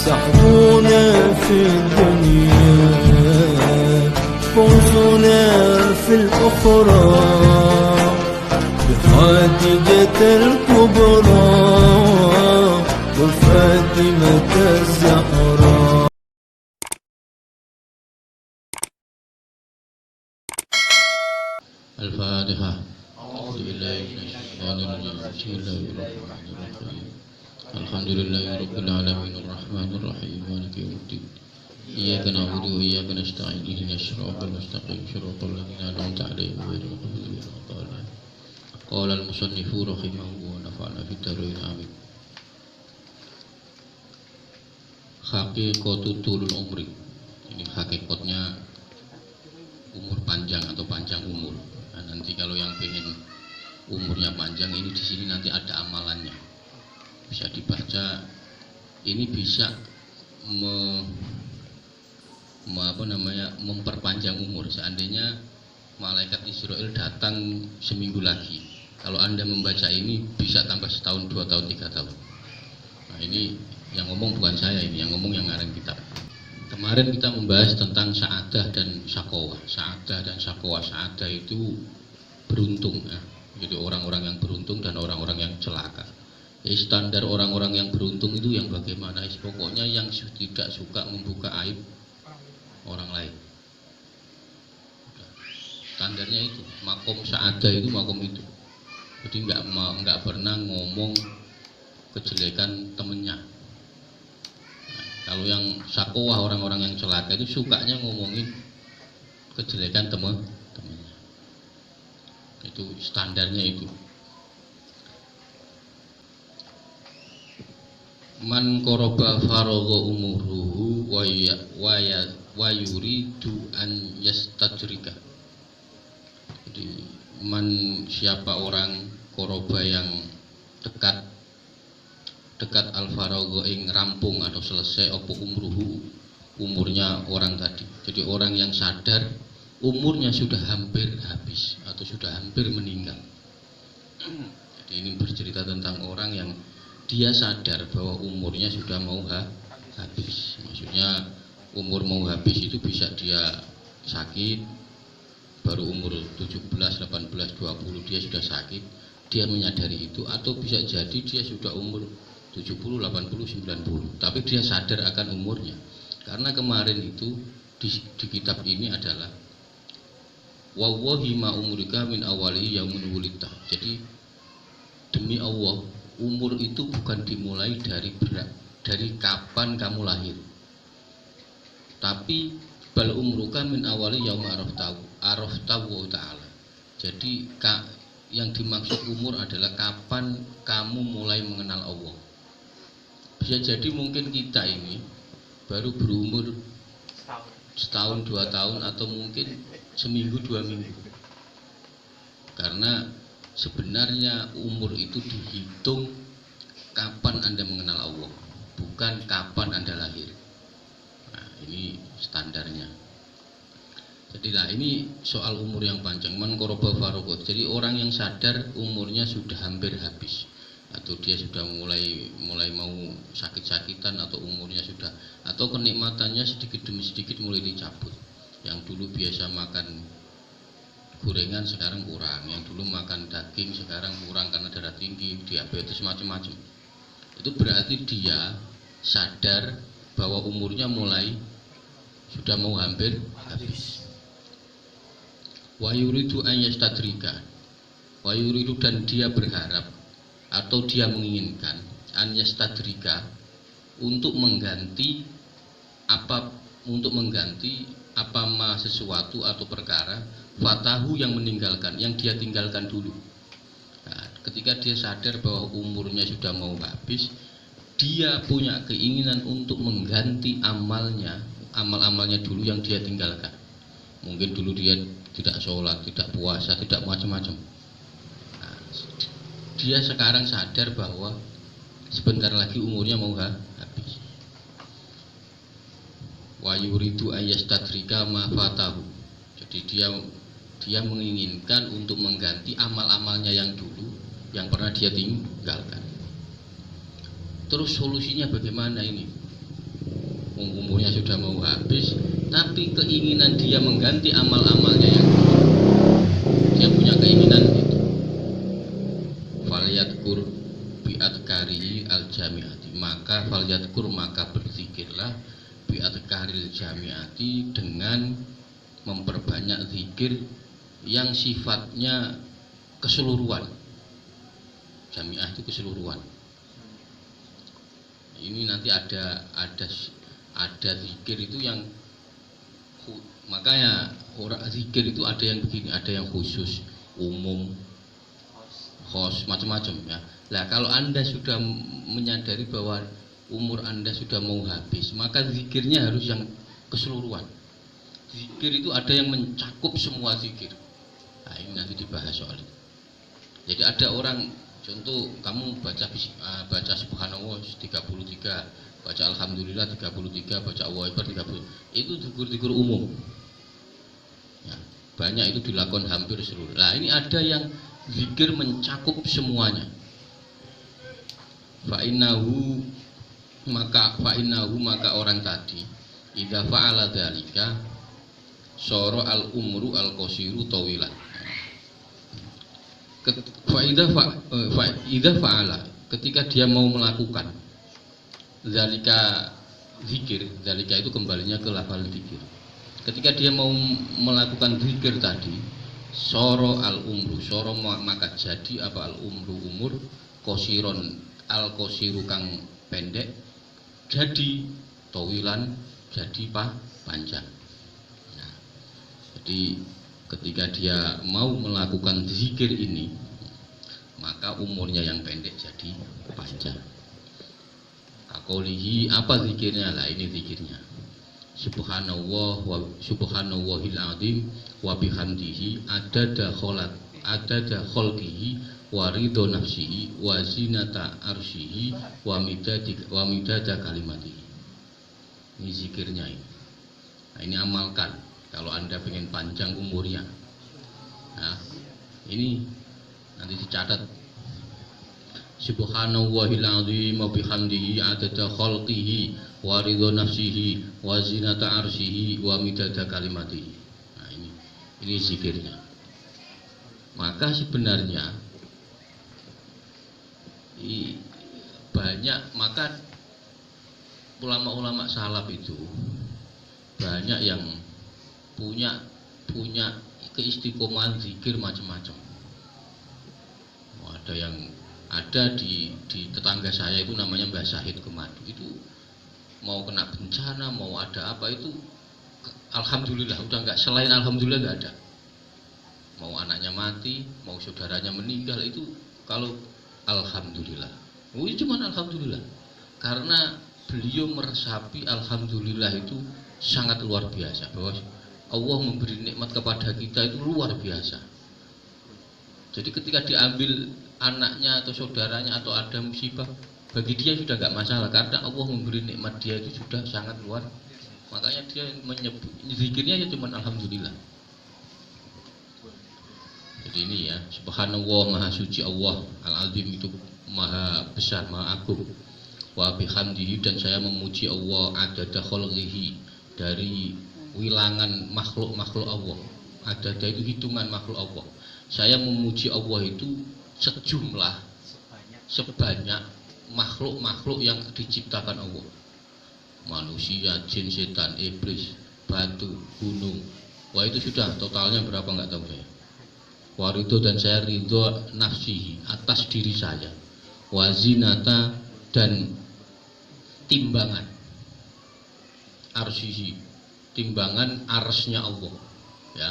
سعدنا في الدنيا فوزنا في الأخرى بخادجة الكبرى وفاطمة الزهراء. الفاتحة. أعوذ بالله من الشيطان الرجيم. بسم الله الرحمن الرحيم. الحمد لله رب العالمين الرحمن الرحيم مالك يوم الدين. إياك نعبد وإياك نستعين اهدنا الصراط المستقيم صراط الذين أنعمت عليهم غير المغضوب عليهم ولا الضالين. قال المصنف رحمه الله ونفعنا في الدارين آمين. Hakikatul tulul umri. Ini hakikatnya umur panjang atau panjang umur. Nah, nanti kalau yang pengen umurnya panjang ini di sini nanti ada amalannya. Bisa dibaca. Ini bisa memperpanjang umur. Seandainya malaikat Israel datang seminggu lagi, kalau Anda membaca ini bisa tambah setahun, 2 tahun, 3 tahun. Nah, ini yang ngomong bukan saya, ini yang ngomong yang ngarang kitab. Kemarin kita membahas tentang sa'adah dan syaqawah. Sa'adah dan syaqawah. Sa'adah itu beruntung ya. Jadi orang-orang yang beruntung dan orang-orang yang celaka. Standar orang-orang yang beruntung itu yang bagaimana? Pokoknya yang tidak suka membuka aib orang lain. Standarnya itu. Makom sa'adah itu makom itu. Jadi nggak pernah ngomong kejelekan temennya. Kalau yang syaqawah, orang-orang yang celaka itu sukanya ngomongin kejelekan temennya. Itu standarnya itu. Man qoroba faragha umuruhu wa yuridu an yastajrika. Jadi siapa orang qoroba yang dekat al-faragha ing rampung atau selesai apa umurnya orang tadi. Jadi orang yang sadar umurnya sudah hampir habis atau sudah hampir meninggal. Jadi ini bercerita tentang orang yang dia sadar bahwa umurnya sudah mau habis. Maksudnya umur mau habis itu bisa dia sakit, baru umur 17, 18, 20 dia sudah sakit, dia menyadari itu, atau bisa jadi dia sudah umur 70, 80, 90, tapi dia sadar akan umurnya. Karena kemarin itu di kitab ini adalah wallahi ma umurika min awali yaumun wulidta. Jadi demi Allah, umur itu bukan dimulai dari kapan kamu lahir, tapi bal umruka min awali yaum araftahu ta'ala. Jadi yang dimaksud umur adalah kapan kamu mulai mengenal Allah. Bisa jadi mungkin kita ini baru berumur setahun, 2 tahun, atau mungkin seminggu, 2 minggu. Karena sebenarnya umur itu dihitung kapan Anda mengenal Allah, bukan kapan Anda lahir. Nah, ini standarnya. Jadi ini soal umur yang panjang. Man qoroba faragha. Jadi orang yang sadar umurnya sudah hampir habis, atau dia sudah mulai mau sakit-sakitan, atau umurnya sudah, atau kenikmatannya sedikit demi sedikit mulai dicabut. Yang dulu biasa makan gorengan sekarang kurang, yang dulu makan daging sekarang kurang karena darah tinggi, diabetes, macam-macam. Itu berarti dia sadar bahwa umurnya sudah mau hampir habis. Wa yuridu an yastadrika. Wa yuridu, dan dia berharap atau dia menginginkan an yastadrika, untuk mengganti sesuatu atau perkara fatahu yang meninggalkan, yang dia tinggalkan dulu. Nah, ketika dia sadar bahwa umurnya sudah mau habis, dia punya keinginan untuk mengganti amal-amalnya dulu yang dia tinggalkan. Mungkin dulu dia tidak sholat, tidak puasa, tidak macam-macam. Nah, dia sekarang sadar bahwa sebentar lagi umurnya mau habis. Wa yuridu ayastadrika ma fatahu. Jadi dia menginginkan untuk mengganti amal-amalnya yang dulu yang pernah dia tinggalkan. Terus solusinya bagaimana ini? umurnya sudah mau habis, tapi keinginan dia mengganti amal-amalnya yang dia punya keinginan itu. Falyadkur bi'adkarihi al-jami'ati, maka falyadkur, maka berzikirlah bi'adkaril jami'ati, dengan memperbanyak zikir yang sifatnya keseluruhan. Jami'ah itu keseluruhan. Ini nanti ada zikir itu yang, makanya orang zikir itu ada yang begini, ada yang khusus, umum, khos, macam-macam ya. Nah, kalau Anda sudah menyadari bahwa umur Anda sudah mau habis, maka zikirnya harus yang keseluruhan. Zikir itu ada yang mencakup semua zikir. Nah, ini nanti dibahas soal itu. Jadi ada orang, contoh kamu baca subhanallah 33, baca alhamdulillah 33, baca Allahu akbar 30. Itu zikir-zikir umum. Ya, banyak itu dilakukan hampir seluruh. Nah, ini ada yang zikir mencakup semuanya. Fa'innahu, maka orang tadi idza fa'ala dzalika soro al umru al qasiru tawilan. Idza fa'ala, ketika dia mau melakukan zalika zikir, zalika itu kembalinya ke lafal zikir. Ketika dia mau melakukan zikir tadi, soro al umru, soro maka jadi apa al umru umur, qasiron al qasiru kang pendek, jadi tawilan, jadi panjang. Nah, jadi ketika dia mau melakukan zikir ini, maka umurnya yang pendek jadi panjang. Kakolihi, apa zikirnya? Lah ini zikirnya. Subhanallah wa subhanallahil azim wa bihamdihi adada khalqihi wa ridho nafsihi wa zinata arsyihi wa midada kalimatihi. Ini zikirnya ini. Nah, ini amalkan kalau Anda ingin panjang umurnya. Nah, ini nanti dicatat. Subhanallahil azim wa bihamdihi adada khalqihi wa ridho nafsihi wa zinata arsyihi wa midada kalimatihi. Nah, ini zikirnya. Maka sebenarnya banyak, maka ulama-ulama salaf itu banyak yang punya keistiqomahan zikir macam-macam. Ada yang ada di tetangga saya itu namanya Mbah Syahid Kemadu, itu mau kena bencana, mau ada apa itu alhamdulillah, udah enggak, selain alhamdulillah enggak ada. Mau anaknya mati, mau saudaranya meninggal, itu kalau alhamdulillah. Oh, cuma alhamdulillah. Karena beliau meresapi alhamdulillah itu sangat luar biasa, bahwa Allah memberi nikmat kepada kita itu luar biasa. Jadi ketika diambil anaknya atau saudaranya atau ada musibah, bagi dia sudah enggak masalah, karena Allah memberi nikmat dia itu sudah sangat luar. Makanya dia menyebut zikirnya ya cuma alhamdulillah. Jadi ini ya, subhanallah, maha suci Allah, al-azim itu maha besar, maha agung. Wa bihamdihi, dan saya memuji Allah adada khalqihi, dari wilangan makhluk-makhluk Allah. Adada itu hitungan makhluk Allah. Saya memuji Allah itu sejumlah, sebanyak makhluk-makhluk yang diciptakan Allah. Manusia, jin, setan, iblis, batu, gunung. Wah, itu sudah totalnya berapa enggak tahu saya. Warido, dan saya ridho nafsihi, atas diri saya. Wazinata, dan timbangan arsihi, timbangan arsnya Allah ya.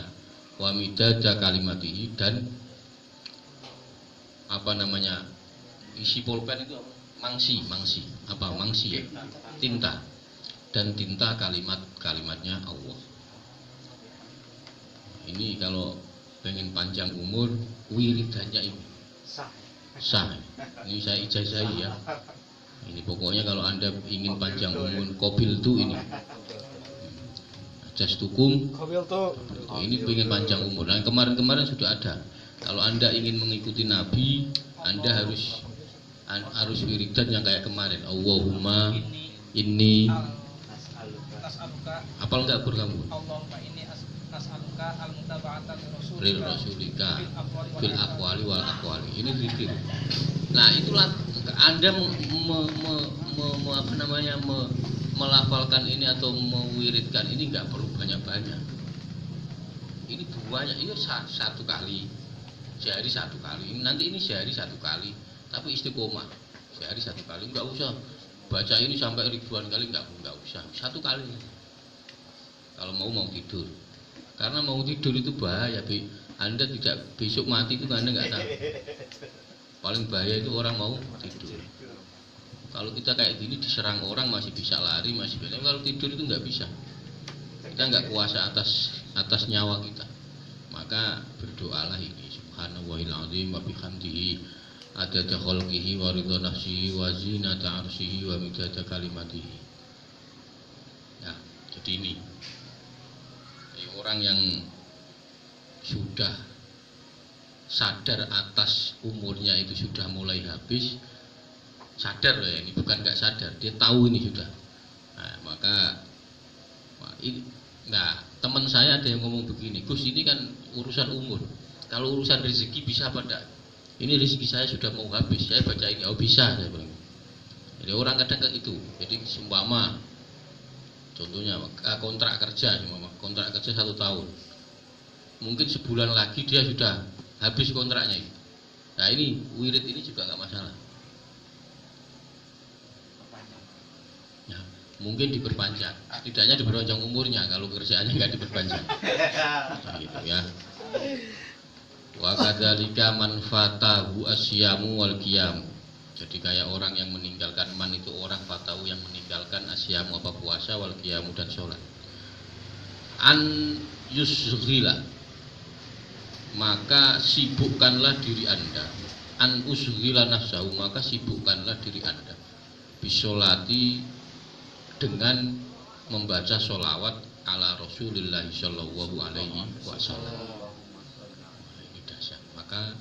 Wa midada kalimatihi, dan apa namanya, isi pulpen itu mangsi apa mangsi ya, tinta, dan tinta kalimatnya Allah. Ini kalau pengen panjang umur, wiridannya ini sah. Ini saya ijazahi ya. Ini pokoknya kalau Anda ingin panjang umur, kobil tuh ini jastukum, ini pengen panjang umur. Nah, kemarin sudah ada. Kalau Anda ingin mengikuti Nabi, Anda harus wiridan yang kayak kemarin. Allahumma inni as'aluka Hafal nggak Bur kamu? Allahumma inni as'aluka al-mutaba'ata Lil rasulika fil aqwali wal aqwali. Ini zikir. Nah, itulah Anda melafalkan ini atau mewiridkan ini nggak perlu banyak-banyak. Ini banyak, ini satu kali, sehari satu kali. Nanti ini sehari satu kali, tapi istiqomah sehari satu kali. Nggak usah baca ini sampai ribuan kali, nggak usah. Satu kali. Kalau mau tidur. Karena mau tidur itu bahaya, Anda tidak besok mati itu Anda nggak tahu. Paling bahaya itu orang mau tidur. Kalau kita kayak gini diserang orang masih bisa lari, masih bisa. Kalau tidur itu nggak bisa. Kita nggak kuasa atas nyawa kita. Maka berdoalah ini. Subhanallahil azim wa bihamdihi adada khalqihi wa ridha nafsihi wa zinata arsyihi wa midada kalimatihi. Ya, jadi ini. Orang yang sudah sadar atas umurnya itu sudah mulai habis, sadar loh ya, ini bukan nggak sadar, dia tahu ini sudah. Nah, maka teman saya ada yang ngomong begini, Gus ini kan urusan umur, kalau urusan rezeki bisa apa enggak? Ini rezeki saya sudah mau habis, saya baca ini, oh bisa saya bilang. Jadi orang kadang kayak itu, jadi seumpama contohnya kontrak kerja 1 tahun, mungkin sebulan lagi dia sudah habis kontraknya. Nah ini wirid ini juga nggak masalah. Ya, mungkin diperpanjang, setidaknya diperpanjang umurnya kalau kerjaannya nggak diperpanjang. Nah, gitu ya. Wa kadzalika man fatahu asyamu wal qiyam. Jadi kayak orang yang meninggalkan man itu orang fatahu yang meninggalkan asyamu apa puasa wal qiyamu dan sholat. An yusghila, maka sibukkanlah diri Anda. An usghila nafsahu, maka sibukkanlah diri Anda bisolati, dengan membaca sholawat ala Rasulillah sallallahu alaihi wasallam. Ini dahsyat. Maka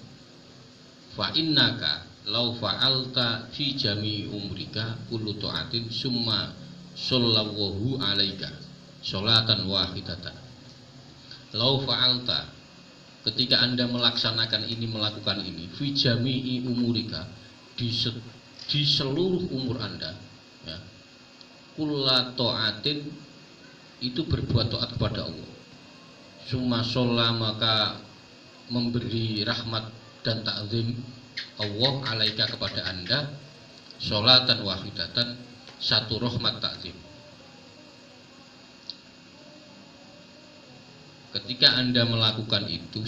fa innaka law fa'alta fi jami'i umrika kullu ta'atin summa sallallahu alaika sholatan wahidatan. Law fa'alta, ketika Anda melaksanakan ini, melakukan ini, fi jami'i umurika, di seluruh umur Anda, ya, kulla ta'atin, itu berbuat taat kepada Allah. Summa sholla, maka memberi rahmat dan ta'zim Allah alaika kepada Anda, sholatan wahidatan, satu rahmat ta'zim. Ketika Anda melakukan itu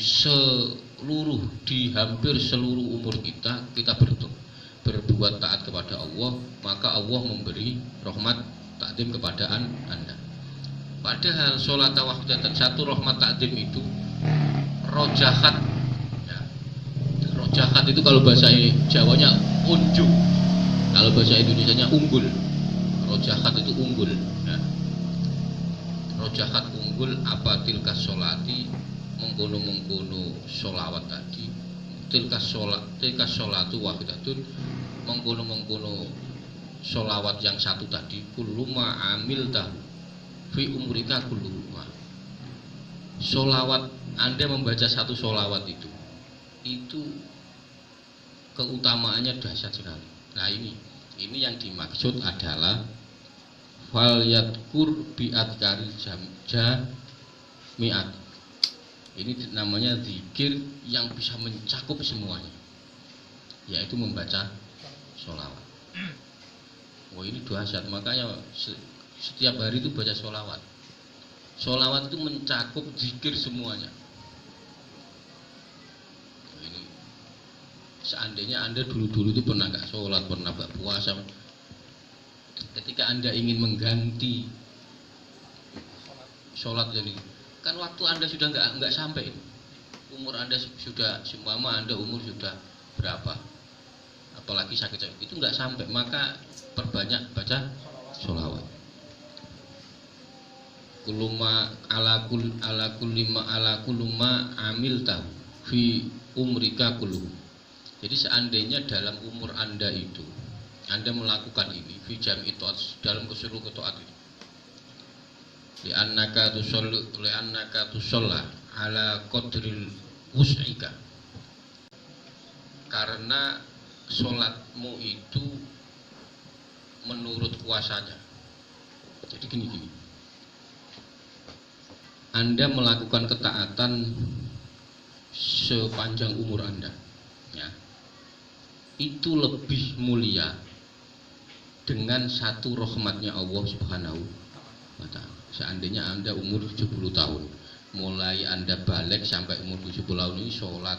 di hampir seluruh umur kita berbuat taat kepada Allah, maka Allah memberi rahmat ta'zim kepada Anda. Padahal sholat wahidatan, satu rahmat ta'zim itu rojahat. Ya. Rojahat itu kalau bahasa Jawanya unjuk, kalau bahasa Indonesianya unggul. Rojahat itu unggul. Ya. Rojahat unggul apa tilkas sholati, mengkono sholawat tadi, tilkas sholatu wahidatun, mengkono sholawat yang satu tadi, kulluma amil tahu fi umrika kulluma. Sholawat, Anda membaca satu sholawat itu keutamaannya dahsyat sekali. Nah ini yang dimaksud adalah fal yadkur bi'at karil jami'at. Ini namanya zikir yang bisa mencakup semuanya, yaitu membaca sholawat. Wah ini dahsyat, makanya setiap hari itu baca sholawat. Sholawat itu mencakup zikir semuanya. Ini seandainya Anda dulu-dulu itu pernah nggak sholat, pernah nggak puasa, ketika Anda ingin mengganti sholat jadi, kan waktu Anda sudah nggak sampai, umur Anda sudah, seumpama Anda umur sudah berapa, apalagi sakit itu nggak sampai, maka perbanyak baca sholawat. Kuluma ala kuluma amil tahu fi umrika kulum. Jadi seandainya dalam umur Anda itu Anda melakukan ini fi jam itu dalam keseluruhan taat itu, li'annaka tusalla ala qadril wus'ika, karena sholatmu itu menurut kuasanya. Jadi gini, Anda melakukan ketaatan sepanjang umur Anda, ya, itu lebih mulia dengan satu rahmatnya Allah Subhanahu wa Ta'ala. Seandainya Anda umur 70 tahun, mulai Anda balik sampai umur 70 tahun ini sholat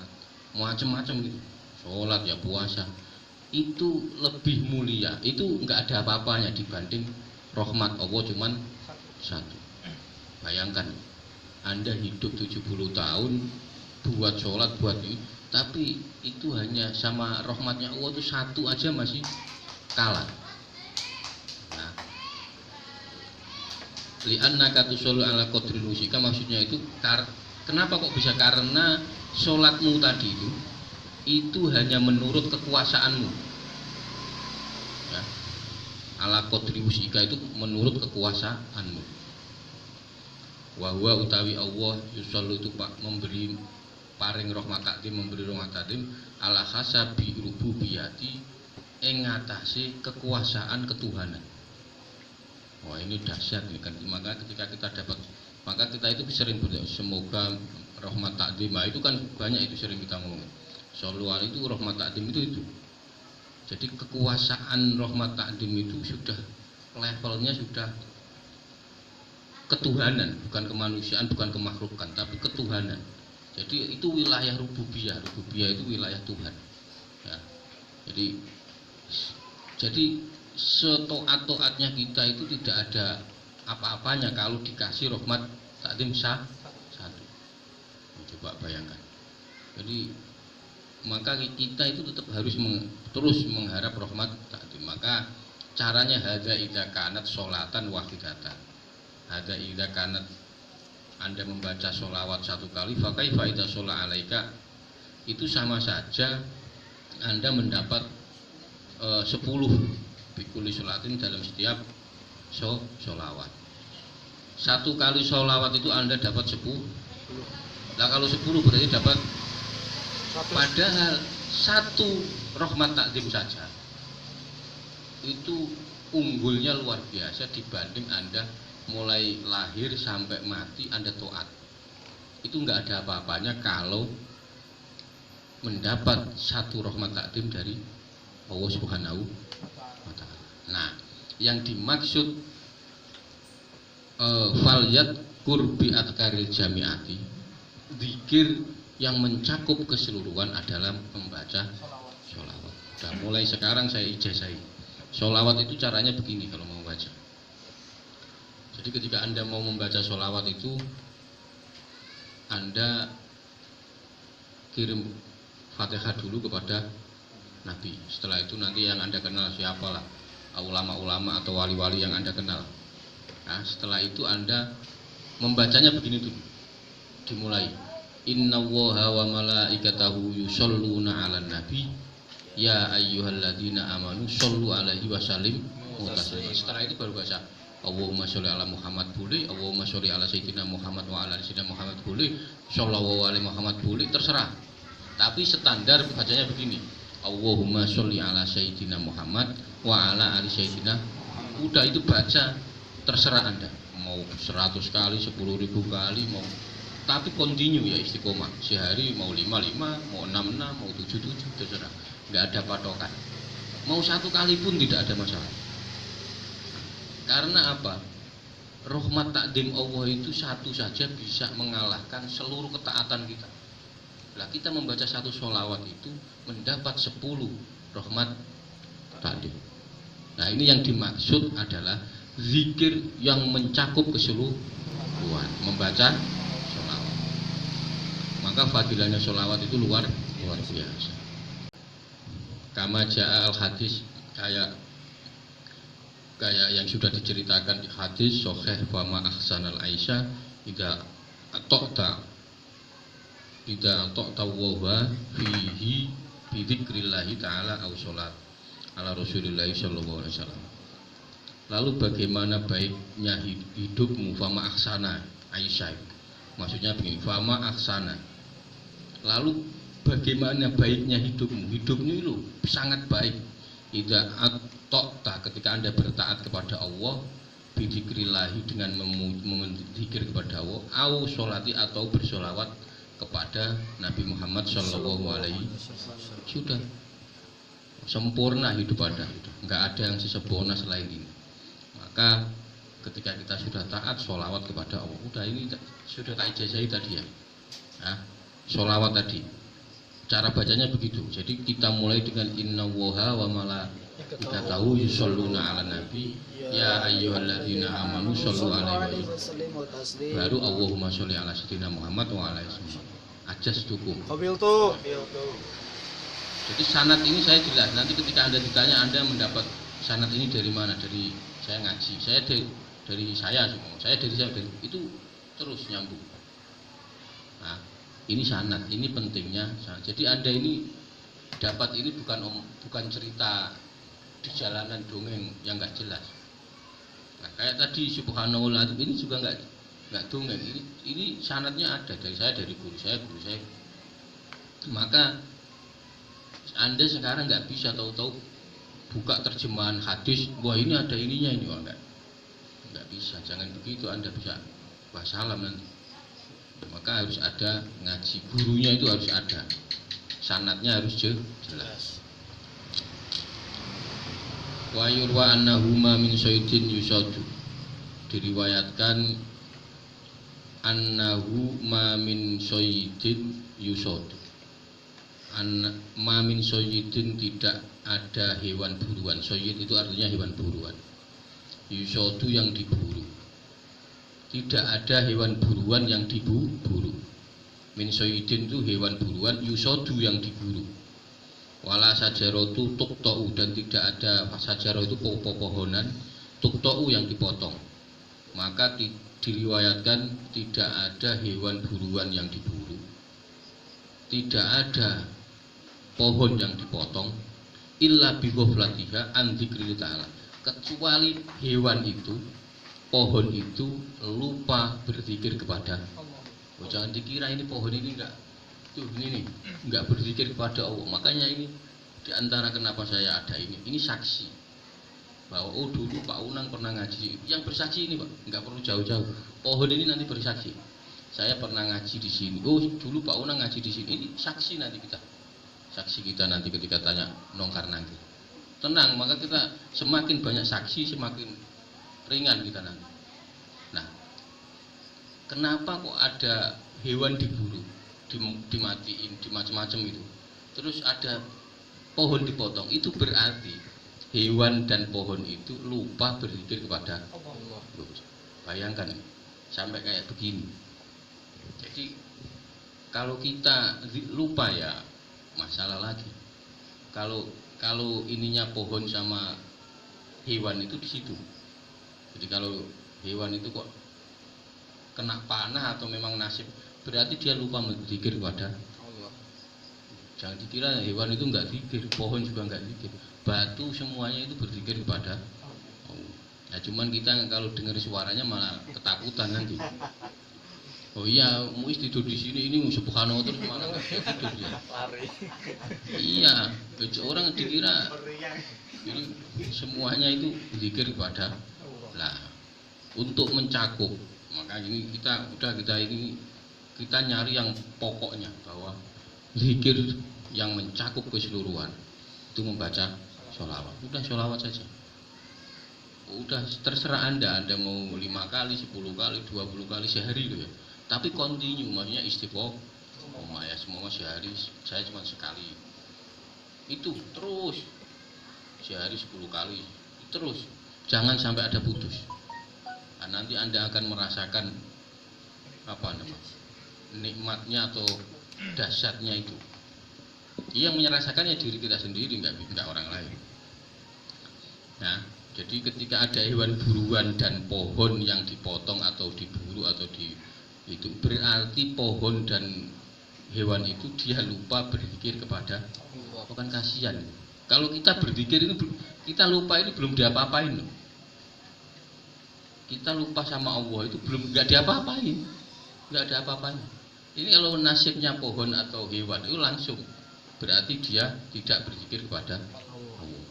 macam-macam gitu, sholat ya puasa, itu lebih mulia, itu enggak ada apa-apanya dibanding rahmat Allah cuman satu. Bayangkan Anda hidup 70 tahun buat sholat, buat ini, tapi itu hanya sama rahmatnya Allah itu satu aja masih kalah. Nah, li'annaka tusollu ala qadril wus'ika, maksudnya itu kenapa kok bisa? Karena sholatmu tadi itu hanya menurut kekuasaanmu, ya. Ala qadril wus'ika itu menurut kekuasaanmu. Wa huwa utawi Allah yusollu itu Pak memberi paring rahmat takdim, memberi rahmat takdim ala hasabi rububiyati ing ngatasi kekuasaan ketuhanan. Wah, ini dahsyat ini kan. Maka ketika kita dapat, maka kita itu sering berdoa semoga rahmat takdim, itu kan banyak itu sering kita ngomong. Sholawat itu rahmat takdim itu. Jadi kekuasaan rahmat takdim itu sudah levelnya sudah ketuhanan, bukan kemanusiaan, bukan kemakhlukan, tapi ketuhanan. Jadi itu wilayah rububiyah. Rububiyah itu wilayah Tuhan, ya. Jadi setoat-toatnya kita itu tidak ada apa-apanya kalau dikasih rahmat takdim satu. Coba bayangkan. Jadi maka kita itu tetap harus terus mengharap rahmat takdim. Maka caranya hadza idza kanat sholatan wahidatan. Hadza idza kanat, Anda membaca sholawat satu kali, fa kaifa idza sholla alaika, itu sama saja Anda mendapat 10 bikuli sholatin dalam setiap sholawat. Satu kali sholawat itu Anda dapat 10. Nah kalau 10 berarti dapat, padahal satu rahmat takdim saja itu unggulnya luar biasa dibanding Anda mulai lahir sampai mati Anda taat. Itu enggak ada apa-apanya kalau mendapat satu rahmat takdim dari Allah Subhanahu wa Ta'ala. Nah, yang dimaksud faliyat kurbi atkaril jamiati, zikir yang mencakup keseluruhan adalah membaca sholawat. Dan mulai sekarang saya ijazahi, sholawat itu caranya begini kalau mau baca. Jadi ketika Anda mau membaca sholawat itu, Anda kirim Fatihah dulu kepada Nabi. Setelah itu nanti yang Anda kenal siapalah, ulama-ulama atau wali-wali yang Anda kenal. Nah, setelah itu Anda membacanya begini dulu. Dimulai, innallaha wa malaikatahu yusholluna 'alan nabi ya ayyuhalladzina amanu shollu 'alaihi wa sallimu taslima. Setelah itu baru baca Allahumma sholli ala Muhammad boleh, Allahumma sholli ala sayyidina Muhammad wa ala sayyidina Muhammad boleh, shollallahu alaihi Muhammad boleh, terserah. Tapi standar bacanya begini, Allahumma sholli ala sayyidina Muhammad wa ala ali sayyidina. Udah itu baca, terserah Anda mau 100 kali, 10.000 kali, mau, tapi continue ya, istiqomah. Sehari mau 5, mau 6, mau 7, terserah. Nggak ada patokan. Mau 1 kali pun tidak ada masalah. Karena apa? Rahmat takdim Allah itu satu saja bisa mengalahkan seluruh ketaatan kita. Nah, kita membaca satu sholawat itu mendapat 10 rahmat takdim. Nah, ini yang dimaksud adalah zikir yang mencakup keseluruhan, membaca sholawat. Maka fadilahnya sholawat itu luar biasa. Kama ja'a al hadis, kayak yang sudah diceritakan di hadis sahih, fama ahsanal Aisyah idza ata'ta wa fihi bi dzikrillah taala au salat ala Rasulillah sallallahu alaihi wasallam. Lalu bagaimana baiknya hidupmu? Fama aksana Aisyah. Maksudnya begini, fama aksana. Lalu bagaimana baiknya hidupmu? Hidupmu itu sangat baik. Idza at-ta'ta, ketika Anda bertaat kepada Allah, bidzikrillahi, dengan memzikir kepada Allah, au sholati, atau bersolawat kepada Nabi Muhammad sallallahu alaihi wasallam. Sudah sempurna hidup Anda, enggak ada yang sesempurna selain ini. Maka ketika kita sudah taat, sholawat kepada Allah, udah ini sudah tak ijazahi tadi ya. Nah, sholawat tadi cara bacanya begitu. Jadi kita mulai dengan innallaha wa malaikatahu yusholluna 'alan nabi ya ayyuhalladzina amanu shollu 'alaihi wa sallimu taslima. Baru Allahumma sholli 'ala sayyidina Muhammad wa 'ala alihi. Ajas tukum. Jadi sanad ini saya jelas. Nanti ketika Anda ditanya Anda mendapat sanad ini dari mana? Dari saya ngaji. Saya dari saya semua. Saya dari itu terus nyambung. Nah, ini sanad, ini pentingnya. Jadi Anda ini dapat ini bukan cerita di jalanan dongeng yang nggak jelas. Nah, kayak tadi subhanallah ini juga nggak dongeng. Ini sanadnya ada dari saya, dari guru saya. Maka Anda sekarang nggak bisa tahu-tahu buka terjemahan hadis, wah ini ada ininya ini, wah nggak bisa. Jangan begitu, Anda bisa wassalam nanti. Maka harus ada ngaji, gurunya itu harus ada, sanadnya harus jelas. Wa yurwa annahuma min sayyidin yusadu, diriwayatkan annahu ma min sayyidin yusadu, ma min sayyidin, tidak ada hewan buruan. Sayyid itu artinya hewan buruan, yusadu yang diburu. Tidak ada hewan buruan yang diburu. Min sayyidin itu hewan buruan, yusadu yang diburu. Wala sajaratu tuqta'u, dan tidak ada sajarah itu pohonan, tuqta'u yang dipotong. Maka diriwayatkan tidak ada hewan buruan yang diburu, tidak ada pohon yang dipotong, illa bi ghaflatiha an dzikrillah ta'ala, kecuali hewan itu, pohon itu lupa berzikir kepada Allah. Oh, jangan dikira ini pohon ini enggak tuh ini nih enggak berzikir kepada Allah. Makanya ini diantara kenapa saya ada ini saksi bahwa oh dulu Pak Unang pernah ngaji. Yang bersaksi ini Pak, enggak perlu jauh-jauh. Pohon ini nanti bersaksi. Saya pernah ngaji di sini. Oh dulu Pak Unang ngaji di sini. Ini saksi nanti kita. Saksi kita nanti ketika tanya nongkar nanti. Tenang, maka kita semakin banyak saksi semakin ringan kita nanti. Nah, kenapa kok ada hewan diburu, dimatiin, di macam-macam itu, terus ada pohon dipotong? Itu berarti hewan dan pohon itu lupa berzikir kepada Allah. Bayangkan sampai kayak begini. Jadi kalau kita lupa ya masalah lagi. Kalau ininya pohon sama hewan itu di situ. Jadi kalau hewan itu kok kena panah atau memang nasib, berarti dia lupa berzikir kepada Allah. Jangan dikira hewan itu enggak zikir, pohon juga enggak zikir, batu semuanya itu berzikir kepada Allah. Ya cuman kita kalau dengar suaranya malah ketakutan nanti. Oh iya, muis tidur di sini ini subhanallah terus malah tidur dia. Iya, orang dikira ini semuanya itu zikir kepada. Nah, untuk mencakup, maka ini kita nyari yang pokoknya, bahwa zikir yang mencakup keseluruhan itu membaca sholawat. Udah sholawat saja. Udah terserah Anda mau 5 kali, 10 kali, 20 kali sehari loh ya. Tapi kontinu, maksudnya istiqomah ya, semua sehari, saya cuma sekali. Itu terus sehari 10 kali terus. Jangan sampai ada putus. Nah, nanti Anda akan merasakan nikmatnya atau dahsyatnya itu. Yang merasakannya diri kita sendiri, enggak orang lain. Nah, jadi ketika ada hewan buruan dan pohon yang dipotong atau diburu atau itu berarti pohon dan hewan itu dia lupa berzikir kepada Allah. Bukan kasihan. Kalau kita berzikir ini kita lupa, ini belum diapa-apain loh. kita lupa sama Allah itu belum, nggak diapa-apain, nggak ada apa-apanya. Ini kalau nasibnya pohon atau hewan itu langsung berarti dia tidak berzikir kepada Allah.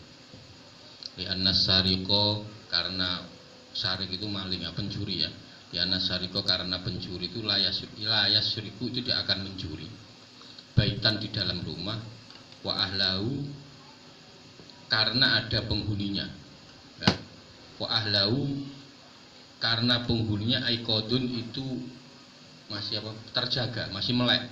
Li'anna sariko, karena sarik itu maling, pencuri ya. Li'anna sariko, karena pencuri itu layas syiriku, itu dia akan mencuri baitan di dalam rumah, wa ahlahu, karena ada penghuninya ya. Wa ahlahu, karena penghuninya aikodun itu masih terjaga, masih melek.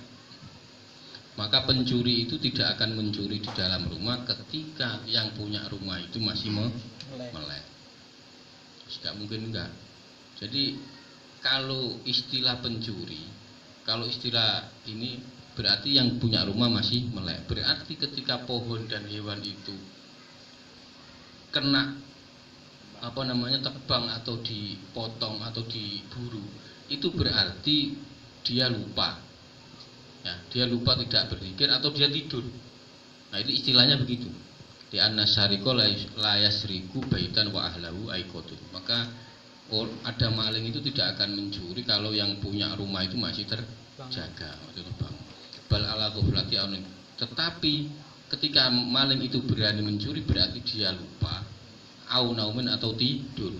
Maka pencuri itu tidak akan mencuri di dalam rumah ketika yang punya rumah itu masih melek. Tidak mungkin enggak. Jadi kalau istilah pencuri, kalau istilah ini berarti yang punya rumah masih melek. Berarti ketika pohon dan hewan itu kena tebang atau dipotong atau diburu, itu berarti dia lupa ya, dia lupa tidak berzikir atau dia tidur. Nah itu istilahnya begitu. Di anasariko layasriku baitan wa ahlahu aikotun. Maka ada maling itu tidak akan mencuri kalau yang punya rumah itu masih terjaga atau terbangun. Bal ala ghuflati aunin. Tetapi ketika maling itu berani mencuri berarti dia lupa au naumin atau tidur.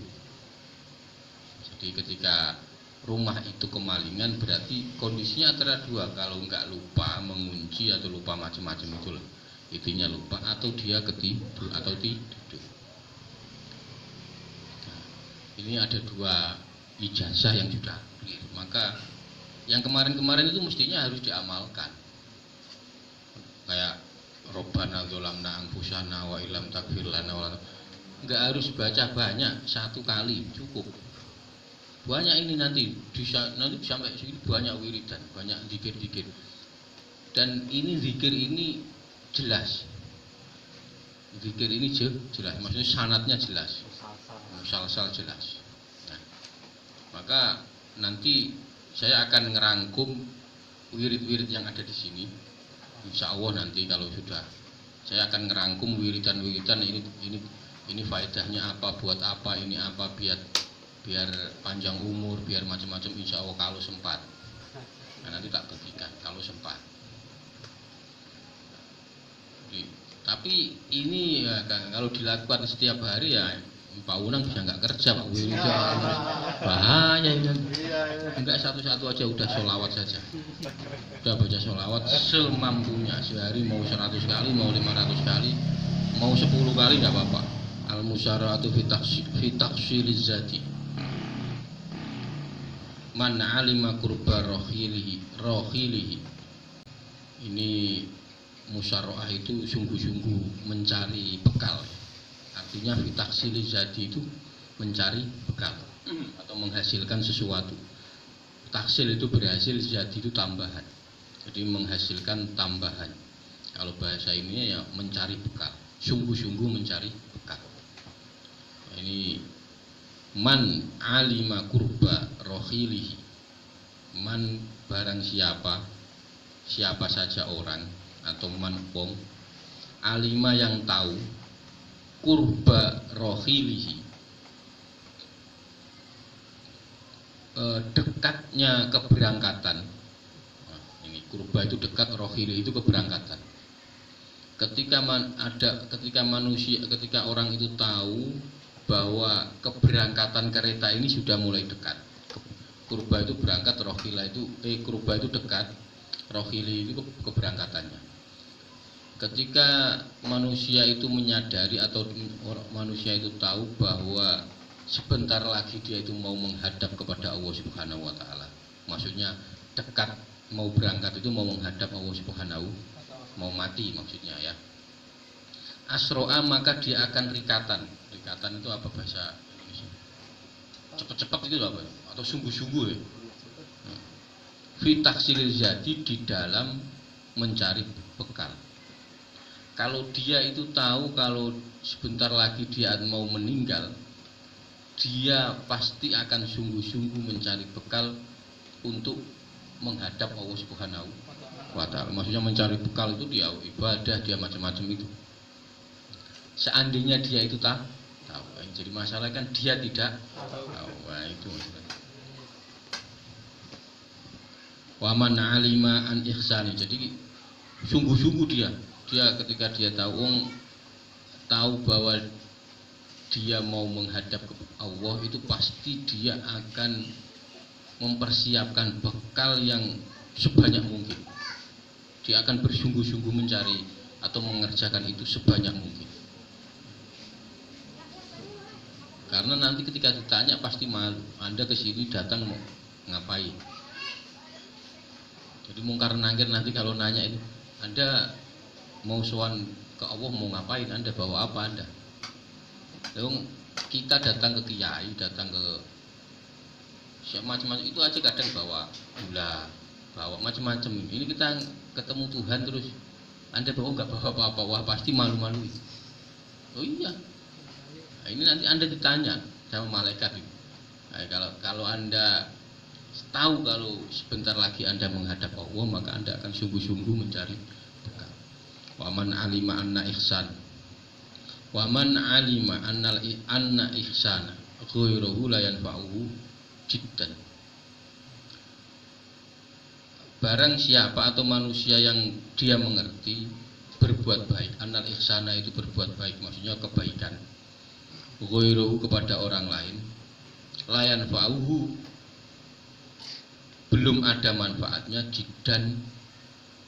Jadi ketika rumah itu kemalingan berarti kondisinya antara dua, kalau enggak lupa mengunci atau lupa macam-macam itu loh. Intinya lupa atau dia ketidur atau tidur. Nah, ini ada dua ijazah yang sudah clear. Maka yang kemarin-kemarin itu mestinya harus diamalkan. Kayak Robbana dzolamna anfusana wa illam taghfir lana wa enggak harus baca banyak, satu kali cukup. Banyak ini nanti sampai sini banyak wiridan, banyak zikir-zikir. Dan ini zikir ini jelas. Zikir ini jelas, maksudnya sanatnya jelas. Musalsal jelas. Nah, maka nanti saya akan ngerangkum wirid-wirid yang ada di sini. Insya Allah nanti kalau sudah, saya akan ngerangkum wiridan-wiridan ini faedahnya apa, buat apa, ini apa, biar panjang umur, biar macam-macam, insya Allah kalau sempat. Nah, nanti tak bagikan kalau sempat. Tapi ini ya, kalau dilakukan setiap hari ya Pak Unang bisa nggak kerja, Pak Wiridan. Bahaya ini. Enggak, satu-satu aja udah sholawat saja. Udah baca sholawat semampunya, sehari mau 100 kali, mau 500 kali, mau 10 kali nggak apa-apa. Al-musyaratu fi taqsyiriz zati. Man 'alima qurba rohilihi. Ini musyarah itu sungguh-sungguh mencari bekal. Artinya fi taqsyiriz zati itu mencari bekal atau menghasilkan sesuatu. Taksil itu berhasil, zati itu tambahan. Jadi menghasilkan tambahan. Kalau bahasa ini ya mencari bekal, sungguh-sungguh mencari bekal. Ini man alima kurba rohilihi. Man barang siapa saja orang atau man wong alima yang tahu kurba rohilihi, dekatnya keberangkatan. Nah, ini kurba itu dekat, rohili itu keberangkatan. Ketika orang itu tahu bahwa keberangkatan kereta ini sudah mulai dekat. Kurba itu berangkat, kurba itu dekat, rohili itu keberangkatannya. Ketika manusia itu menyadari atau manusia itu tahu bahwa sebentar lagi dia itu mau menghadap kepada Allah Subhanahu wa taala. Maksudnya dekat, mau berangkat itu mau menghadap Allah Subhanahu, mau mati maksudnya ya. Asro'a, maka dia akan rikatan. Rikatan itu apa bahasa Indonesia? Cepat-cepat itu apa? Atau sungguh-sungguh ya? Fi taqsyiril zati, di dalam mencari bekal. Kalau dia itu tahu kalau sebentar lagi dia mau meninggal, dia pasti akan sungguh-sungguh mencari bekal untuk menghadap Allah Subhanahu wa taala. Maksudnya mencari bekal itu dia ibadah, dia macam-macam itu. Seandainya dia itu tahu, jadi masalah kan dia tidak tahu. Wah, itu maksudnya. Wa man alima an ihsani. Jadi sungguh-sungguh dia ketika dia tahu bahwa dia mau menghadap ke Allah, itu pasti dia akan mempersiapkan bekal yang sebanyak mungkin. Dia akan bersungguh-sungguh mencari atau mengerjakan itu sebanyak mungkin. Karena nanti ketika ditanya pasti malu. Anda ke sini datang mau ngapain? Jadi mungkar nakir nanti kalau nanya ini, Anda mau sowan ke Allah mau ngapain? Anda bawa apa Anda? Lalu kita datang ke kiai, datang ke macam-macam itu aja kadang bawa gula, bawa macam-macam. Ini kita ketemu Tuhan terus Anda bawa nggak bawa apa-apa, wah pasti malu-malu. Oh iya. Nah, ini nanti Anda ditanya sama malaikat. Nah, kalau Anda tahu kalau sebentar lagi Anda menghadap Allah, maka Anda akan sungguh-sungguh mencari bekal. Wa man alima anna ihsan. Wa man alima anna ihsana ghairuhu la yanfa'uhu jiddan. Barang siapa atau manusia yang dia mengerti berbuat baik, annal ihsana itu berbuat baik, maksudnya kebaikan. Ghairuhu kepada orang lain, la yanfa'uhu belum ada manfaatnya, jiddan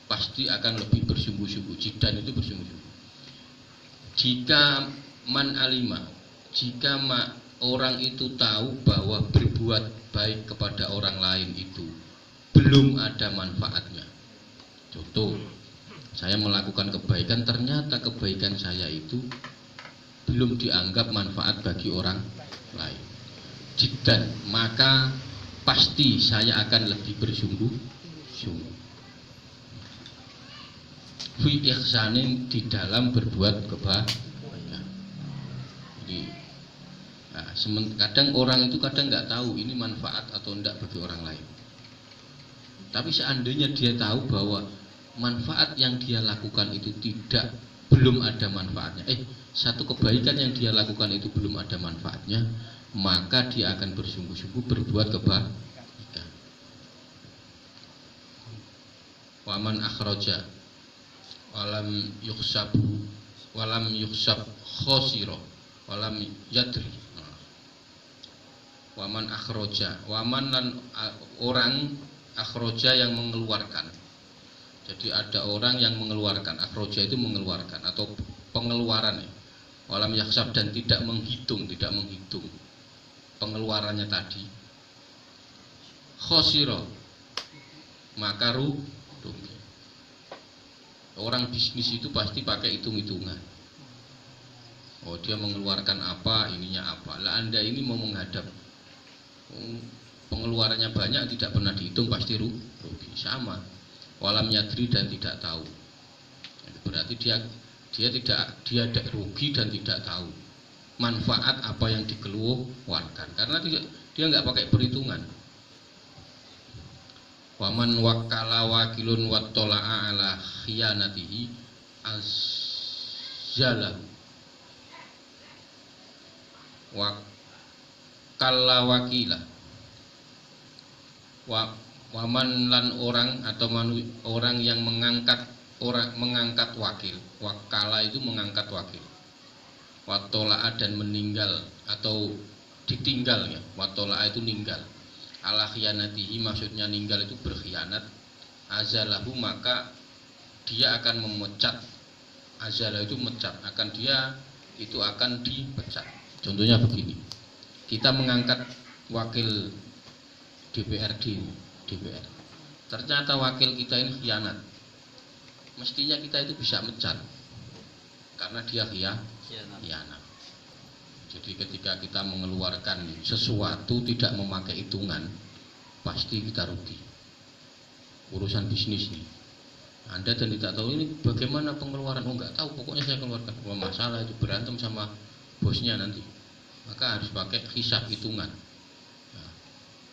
pasti akan lebih bersungguh-sungguh. Jiddan itu bersungguh-sungguh. Jika man alima, jika orang itu tahu bahwa berbuat baik kepada orang lain itu belum ada manfaatnya. Contoh, saya melakukan kebaikan, ternyata kebaikan saya itu belum dianggap manfaat bagi orang lain. Jiddan, maka pasti saya akan lebih bersungguh-sungguh. Fi ihsanin, di dalam berbuat kebaikan. Jadi, kadang orang itu kadang nggak tahu ini manfaat atau enggak bagi orang lain. Tapi seandainya dia tahu bahwa manfaat yang dia lakukan itu belum ada manfaatnya, satu kebaikan yang dia lakukan itu belum ada manfaatnya, maka dia akan bersungguh-sungguh berbuat kebaikan. Waman akhraja walam yuksab khosiro walam yadri. Waman akhraja, waman lan orang akhraja yang mengeluarkan. Jadi ada orang yang mengeluarkan, akhraja itu mengeluarkan atau pengeluaran ya. Walam yaksab, dan tidak menghitung pengeluarannya tadi. Khosiro, maka rugi. Orang bisnis itu pasti pakai hitung-hitungan. Oh, dia mengeluarkan apa, ininya apa. Lah Anda ini mau menghadap, pengeluarannya banyak, tidak pernah dihitung, pasti rugi. Sama. Walam yadri, dan tidak tahu. Berarti dia tidak rugi dan tidak tahu manfaat apa yang dikeluarkan, karena dia nggak pakai perhitungan. Waman wakala wakilun wattola'a ala khiyanatihi azzalahu. Wakala wakila, waman lan orang atau orang yang mengangkat wakil. Wakala itu mengangkat wakil. Wattola'a, dan meninggal atau ditinggal ya. Wattola'a itu ninggal. Ala khiyanatihi, maksudnya ninggal itu berkhianat. Azalahu, maka dia akan memecat. Azalah itu mecat, dia akan dipecat. Contohnya begini, kita mengangkat wakil DPR, ternyata wakil kita ini khianat. Mestinya kita itu bisa mecat karena dia khianat. Jadi ketika kita mengeluarkan sesuatu tidak memakai hitungan, pasti kita rugi. Urusan bisnis nih, Anda dan tidak tahu ini bagaimana pengeluaran, nggak tahu, pokoknya saya keluarkan. Masalah itu, berantem sama bosnya nanti, maka harus pakai hisab, hitungan. Nah,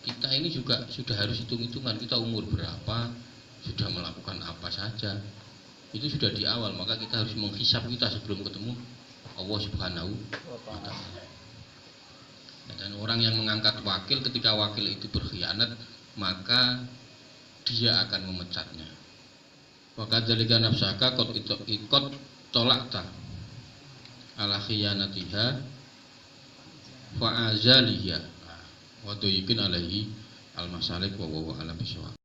kita ini juga sudah harus hitung-hitungan, kita umur berapa, sudah melakukan apa saja, itu sudah di awal. Maka kita harus menghisab kita sebelum ketemu Allah Subhanahu wa ta'ala. Dan orang yang mengangkat wakil, ketika wakil itu berkhianat, maka dia akan memecatnya. Wa kadzalika nafsaka qad ikot tolakta ala khiyanatiha fa azaliha wa tuyikin alaihi al masalik wa alam bisawab.